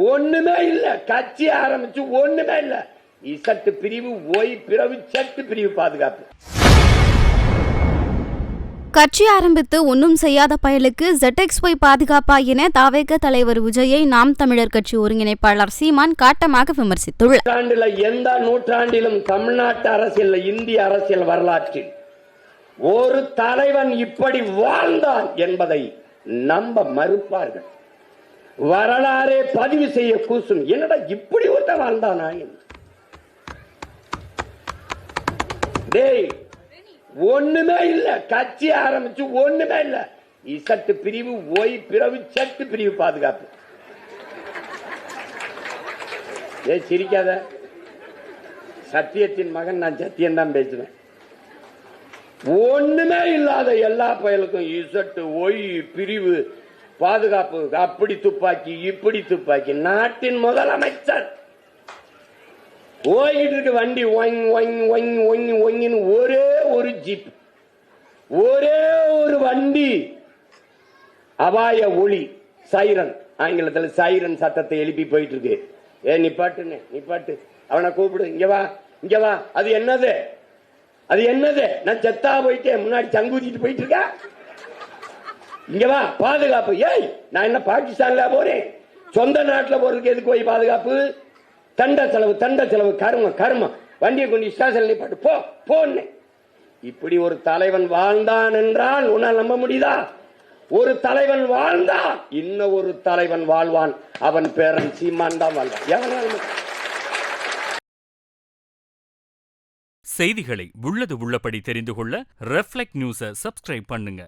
ஒண்ணுமே இல்ல. கட்சி ஆரம்பிச்சு ஒண்ணுமே இல்ல. இசட்டு பிரிவு, ஒய் பிரிவு, சட்டு பிரிவு பாதுகாப்பு. கட்சி ஆரம்பித்து ஒன்றும் செய்யாத பயலுக்கு ZXY பாதுகாப்பா என தாவேக தலைவர் விஜயை நாம் தமிழர் கட்சி ஒருங்கிணைப்பாளர் சீமான் காட்டமாக விமர்சித்துள்ளார். எந்த நூற்றாண்டிலும் தமிழ்நாட்டு அரசியல், இந்திய அரசியல் வரலாற்றில் ஒரு தலைவன் இப்படி வாழ்ந்தான் என்பதை நம்ப மறுப்பார்கள். வரலாறே பதிவு செய்ய கூசும். என்னடா இப்படி ஒருத்த வாழ்ந்தானா? டேய், ஒண்ணுமே இல்ல. கட்சி ஆரம்பிச்சு ஒண்ணுமே இல்ல. இசட்டு பிரிவு, ஒய் பிரிவு, சட்டு பிரிவு பாதுகாப்பு. சிரிக்காத. சத்தியத்தின் மகன் நான் சத்தியம் தான் பேசுவேன். ஒண்ணுமே இல்லாத எல்லா பயலுக்கும் இசட்டு, ஒய் பிரிவு பாதுகாப்பு. அப்படி துப்பாக்கி, இப்படி துப்பாக்கி. நாட்டின் முதலமைச்சர் ஓய்கிட்டு இருக்கு வண்டி, ஒரே ஒரு ஜீப், ஒரே ஒரு வண்டி. அபாய ஒளி, சைரன், ஆங்கிலத்தில் சைரன் சத்தத்தை எழுப்பி போயிட்டு இருக்கு. நிப்பாட்டுன்னு, நிப்பாட்டு, அவனை கூப்பிடு, இங்க வா, இங்க வா. அது என்னது? அது என்னது? நான் செத்தா போயிட்டேன், முன்னாடி சங்கூதிட்டு போயிட்டு இருக்க. இங்க வா, பாதுகாப்பு. ஏய், நான் என்ன பாகிஸ்தான்ல போறேன்? சொந்த நாட்டில் போறதுக்கு எதுக்கு போய் பாதுகாப்பு? தண்ட செலவு, தண்ட செலவு, கர்மம், கர்மம். வண்டியை கொண்டு ஸ்டேஷன் நிப்பாட்டு, போ போன்னு. இப்படி ஒரு தலைவன் வாழ்ந்தான் என்றால் உன்னால் நம்ப முடியுதா? ஒரு தலைவன் வாழ்ந்தான், இன்னும் ஒரு தலைவன் வாழ்வான். அவன் பேரன் சீமான் தான் வாழ்வான். செய்திகளை உள்ளது உள்ளபடி தெரிந்து கொள்ள ரெஃப்ளெக்ட் நியூஸை சப்ஸ்கிரைப் பண்ணுங்க.